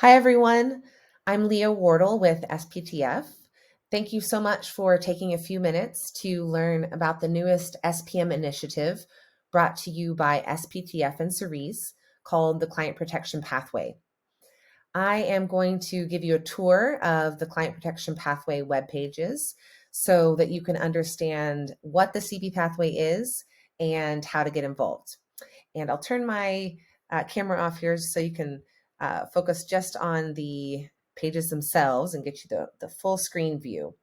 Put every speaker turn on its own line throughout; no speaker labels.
Hi, everyone. I'm Leah Wardle with SPTF. Thank you so much for taking a few minutes to learn about the newest SPM initiative brought to you by SPTF and Cerise called the Client Protection Pathway. I am going to give you a tour of the Client Protection Pathway web pages so that you can understand what the CP pathway is and how to get involved. And I'll turn my camera off here so you can focus just on the pages themselves and get you the full screen view.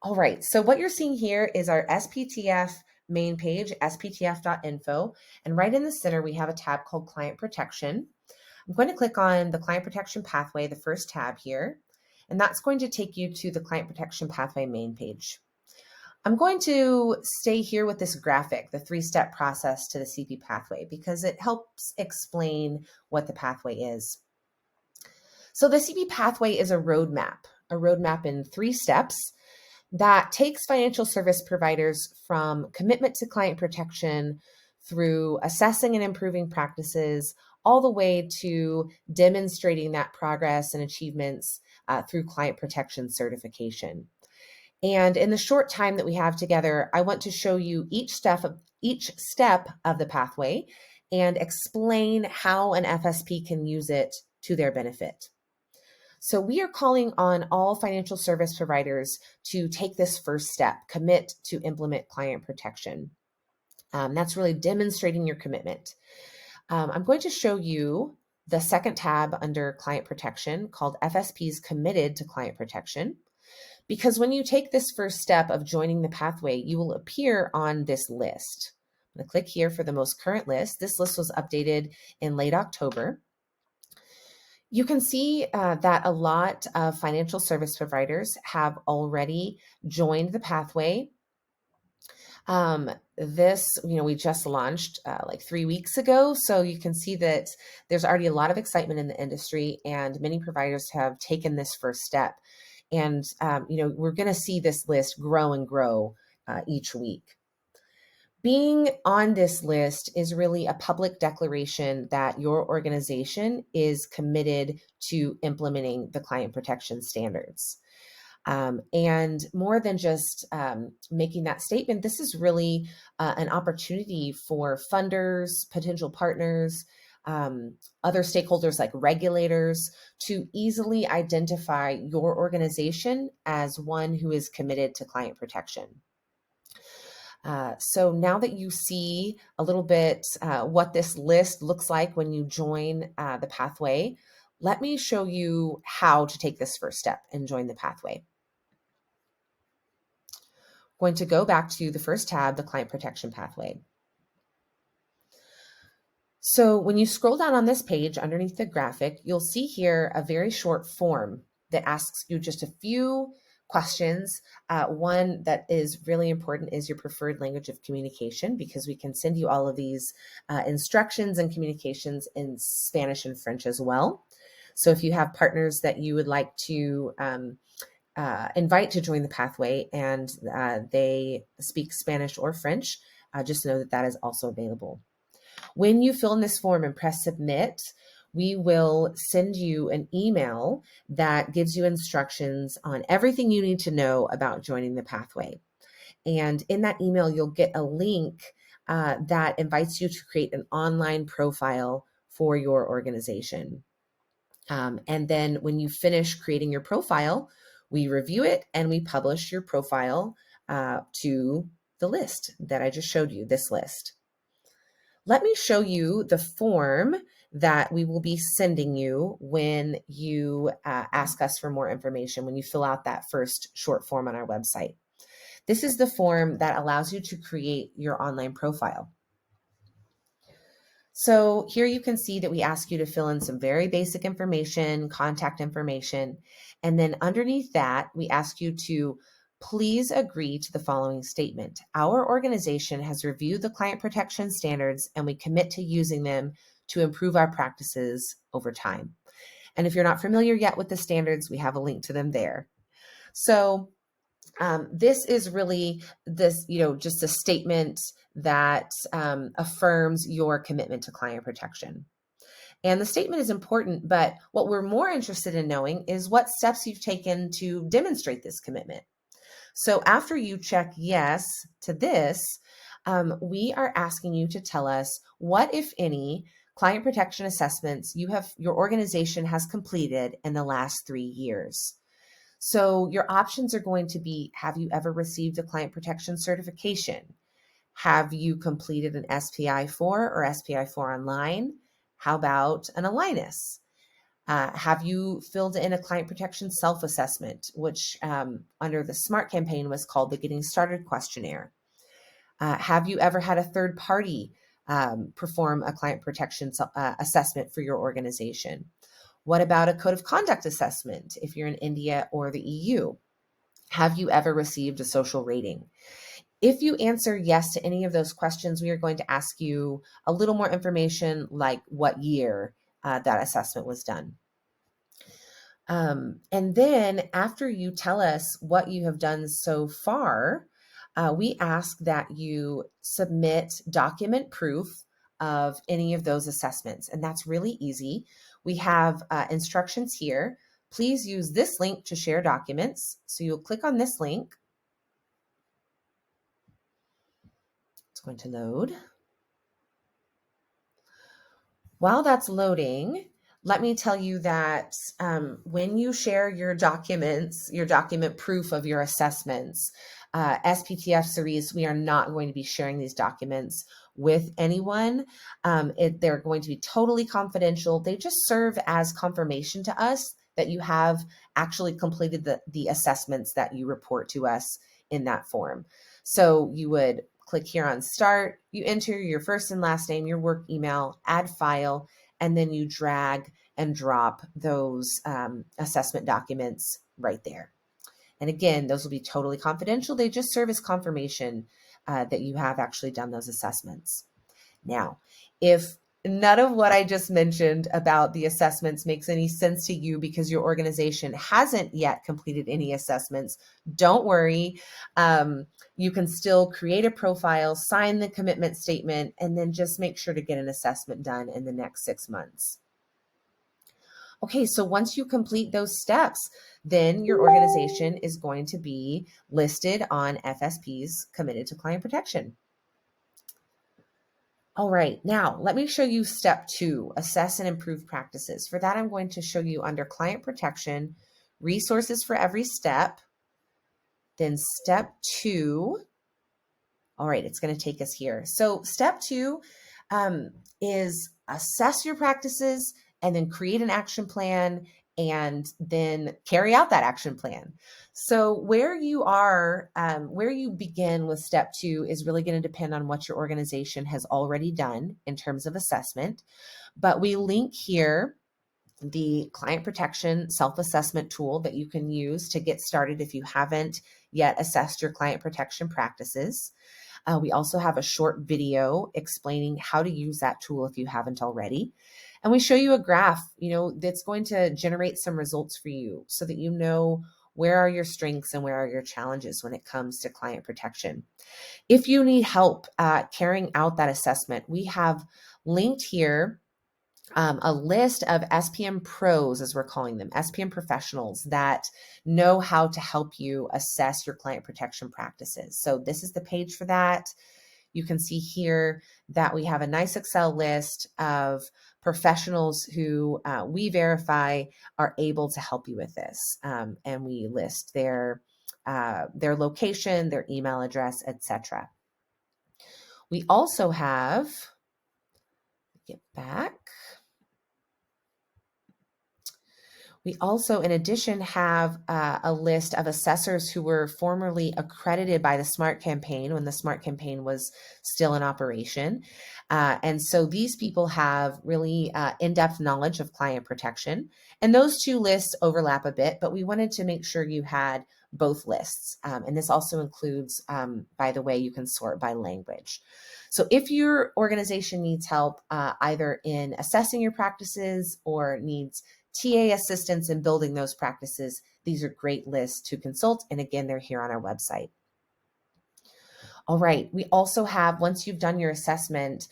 All right, so what you're seeing here is our SPTF main page, sptf.info, and right in the center we have a tab called Client Protection. I'm going to click on the Client Protection Pathway, the first tab here, and that's going to take you to the Client Protection Pathway main page. I'm going to stay here with this graphic, the three-step process to the CP pathway, because it helps explain what the pathway is. So the CP pathway is a roadmap in 3 steps that takes financial service providers from commitment to client protection through assessing and improving practices, all the way to demonstrating that progress and achievements through client protection certification. And in the short time that we have together, I want to show you each step of the pathway and explain how an FSP can use it to their benefit. So we are calling on all financial service providers to take this first step, commit to implement client protection. That's really demonstrating your commitment. I'm going to show you the second tab under client protection called FSPs Committed to Client Protection. Because when you take this first step of joining the pathway, you will appear on this list. I'm going to click here for the most current list. This list was updated in late October. You can see that a lot of financial service providers have already joined the pathway. We just launched like 3 weeks ago. So you can see that there's already a lot of excitement in the industry and many providers have taken this first step. And, we're going to see this list grow and grow each week. Being on this list is really a public declaration that your organization is committed to implementing the client protection standards. And more than just making that statement, this is really an opportunity for funders, potential partners, other stakeholders like regulators to easily identify your organization as one who is committed to client protection. So now that you see a little bit what this list looks like when you join the pathway, let me show you how to take this first step and join the pathway. Going to go back to the first tab, the client protection pathway. So when you scroll down on this page underneath the graphic, you'll see here a very short form that asks you just a few questions. One that is really important is your preferred language of communication, because we can send you all of these instructions and communications in Spanish and French as well. So if you have partners that you would like to invite to join the pathway and they speak Spanish or French, just know that that is also available. When you fill in this form and press submit, we will send you an email that gives you instructions on everything you need to know about joining the pathway. And in that email, you'll get a link that invites you to create an online profile for your organization. And then when you finish creating your profile, we review it and we publish your profile to the list that I just showed you, this list. Let me show you the form that we will be sending you when you ask us for more information, when you fill out that first short form on our website. This is the form that allows you to create your online profile. So here you can see that we ask you to fill in some very basic information, contact information, and then underneath that, we ask you to please agree to the following statement. Our organization has reviewed the client protection standards and we commit to using them to improve our practices over time. And if you're not familiar yet with the standards, we have a link to them there. So this is really just a statement that affirms your commitment to client protection. And the statement is important, but what we're more interested in knowing is what steps you've taken to demonstrate this commitment. So after you check yes to this, we are asking you to tell us what, if any, client protection assessments your organization has completed in the last 3 years. So your options are going to be, have you ever received a client protection certification? Have you completed an SPI4 or SPI4 online? How about an Alinus? Have you filled in a client protection self-assessment, which under the SMART campaign was called the Getting Started questionnaire? Have you ever had a third party perform a client protection assessment for your organization? What about a code of conduct assessment if you're in India or the EU? Have you ever received a social rating? If you answer yes to any of those questions, we are going to ask you a little more information, like what year that assessment was done. And then after you tell us what you have done so far, we ask that you submit document proof of any of those assessments. And that's really easy. We have instructions here. Please use this link to share documents. So you'll click on this link. It's going to load. While that's loading, let me tell you that when you share your documents, your document proof of your assessments, SPTF Cerise, we are not going to be sharing these documents with anyone. They're going to be totally confidential. They just serve as confirmation to us that you have actually completed the assessments that you report to us in that form. So you would click here on Start, you enter your first and last name, your work email, add file, and then you drag and drop those assessment documents right there. And again, those will be totally confidential. They just serve as confirmation that you have actually done those assessments. Now, if none of what I just mentioned about the assessments makes any sense to you because your organization hasn't yet completed any assessments, don't worry. You can still create a profile, sign the commitment statement, and then just make sure to get an assessment done in the next 6 months. Okay, so once you complete those steps, then your organization is going to be listed on FSPs committed to client protection. All right, now let me show you step 2, assess and improve practices. For that, I'm going to show you under client protection, resources for every step, then step 2. All right, it's going to take us here. So step 2 is assess your practices and then create an action plan and then carry out that action plan. So where you are, where you begin with step 2 is really going to depend on what your organization has already done in terms of assessment. But we link here the client protection self-assessment tool that you can use to get started if you haven't yet assessed your client protection practices. We also have a short video explaining how to use that tool if you haven't already. And we show you a graph, that's going to generate some results for you so that you know where are your strengths and where are your challenges when it comes to client protection. If you need help carrying out that assessment, we have linked here a list of SPM pros, as we're calling them, SPM professionals that know how to help you assess your client protection practices. So this is the page for that. You can see here that we have a nice Excel list of professionals who we verify are able to help you with this. And we list their location, their email address, etc. We also have, get back. We also, in addition, have a list of assessors who were formerly accredited by the SMART campaign when the SMART campaign was still in operation. And so these people have really in-depth knowledge of client protection. And those two lists overlap a bit, but we wanted to make sure you had both lists. And this also includes, by the way, you can sort by language. So if your organization needs help either in assessing your practices or needs TA assistance in building those practices, these are great lists to consult. And again, they're here on our website. All right. We also have, once you've done your assessment,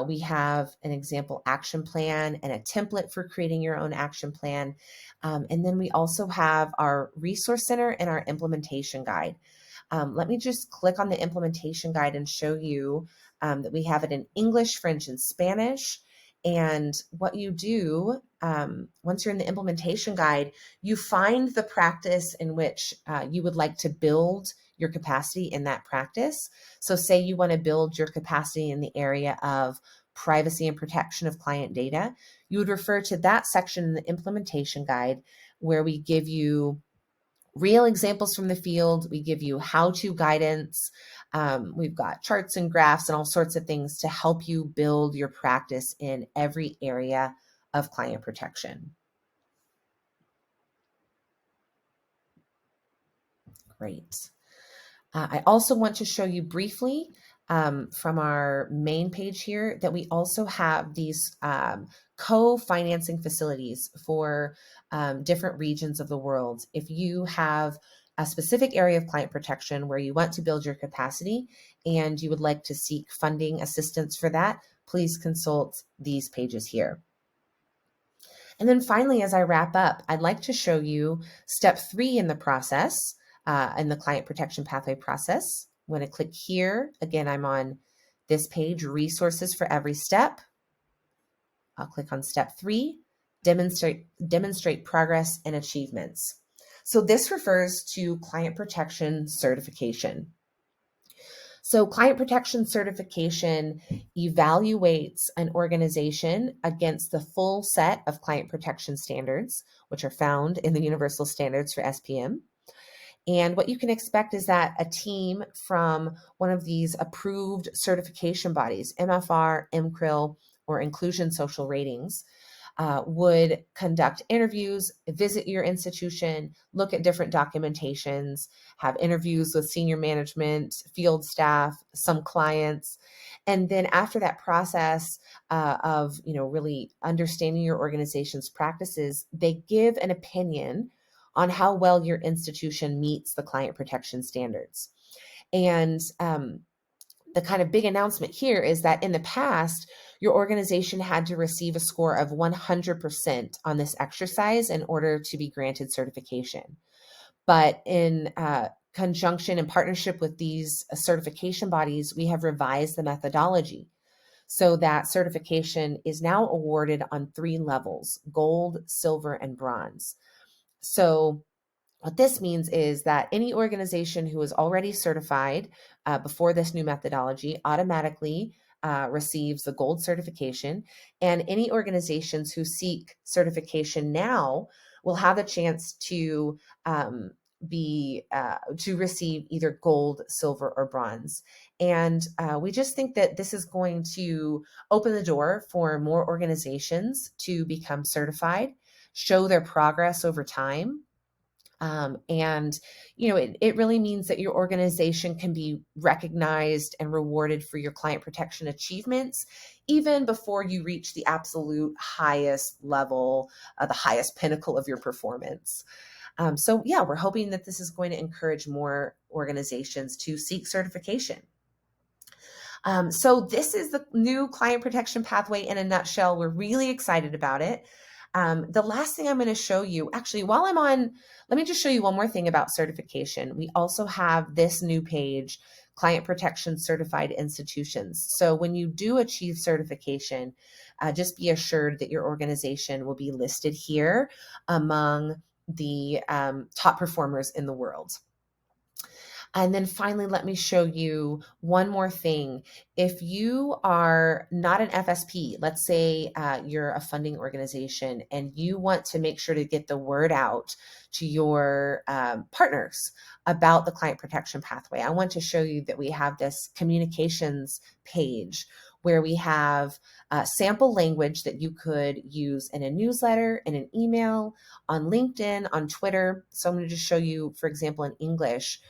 we have an example action plan and a template for creating your own action plan. And then we also have our resource center and our implementation guide. Let me just click on the implementation guide and show you that we have it in English, French, and Spanish. And what you do, once you're in the implementation guide, you find the practice in which you would like to build your capacity in that practice. So say you want to build your capacity in the area of privacy and protection of client data, you would refer to that section in the implementation guide where we give you real examples from the field. We give you how-to guidance. We've got charts and graphs and all sorts of things to help you build your practice in every area of client protection. Great. I also want to show you briefly from our main page here that we also have these co-financing facilities for different regions of the world. If you have a specific area of client protection where you want to build your capacity and you would like to seek funding assistance for that, please consult these pages here. And then finally, as I wrap up, I'd like to show you step 3 in the process, in the client protection pathway process. I'm going to click here. Again, I'm on this page, resources for every step. I'll click on step 3, demonstrate progress and achievements. So this refers to client protection certification. So client protection certification evaluates an organization against the full set of client protection standards, which are found in the Universal Standards for SPM. And what you can expect is that a team from one of these approved certification bodies, MFR, MCRIL, or Inclusion Social Ratings, would conduct interviews, visit your institution, look at different documentations, have interviews with senior management, field staff, some clients. And then after that process of really understanding your organization's practices, they give an opinion on how well your institution meets the client protection standards. And the kind of big announcement here is that in the past, your organization had to receive a score of 100% on this exercise in order to be granted certification. But in conjunction and partnership with these certification bodies, we have revised the methodology so that certification is now awarded on 3 levels: gold, silver, and bronze. So what this means is that any organization who is already certified before this new methodology automatically receives the gold certification, and any organizations who seek certification now will have a chance to to receive either gold, silver, or bronze. And we just think that this is going to open the door for more organizations to become certified, show their progress over time. And, it really means that your organization can be recognized and rewarded for your client protection achievements, even before you reach the absolute highest level, the highest pinnacle of your performance. So yeah, we're hoping that this is going to encourage more organizations to seek certification. So this is the new client protection pathway in a nutshell. We're really excited about it. The last thing I'm going to show you, actually, while I'm on, let me just show you one more thing about certification. We also have this new page, Client Protection Certified Institutions. So when you do achieve certification, just be assured that your organization will be listed here among the top performers in the world. And then finally, let me show you one more thing. If you are not an FSP, let's say you're a funding organization and you want to make sure to get the word out to your partners about the client protection pathway, I want to show you that we have this communications page where we have sample language that you could use in a newsletter, in an email, on LinkedIn, on Twitter. So I'm going to just show you, for example, in English.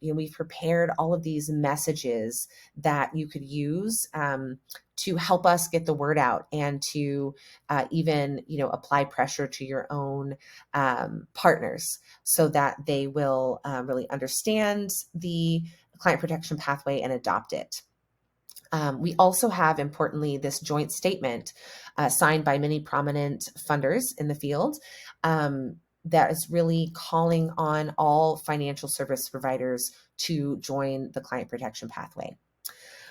We've prepared all of these messages that you could use to help us get the word out and to even, apply pressure to your own partners so that they will really understand the client protection pathway and adopt it. We also have, importantly, this joint statement signed by many prominent funders in the field that is really calling on all financial service providers to join the client protection pathway.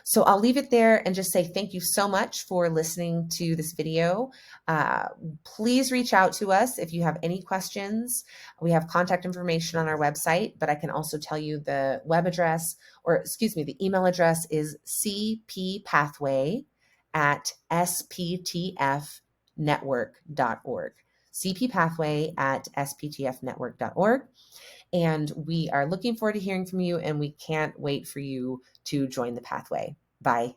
So I'll leave it there and just say thank you so much for listening to this video. Please reach out to us if you have any questions. We have contact information on our website, but I can also tell you the web address, or excuse me, the email address is cppathway@sptfnetwork.org. cppathway@sptfnetwork.org. And we are looking forward to hearing from you, and we can't wait for you to join the pathway. Bye.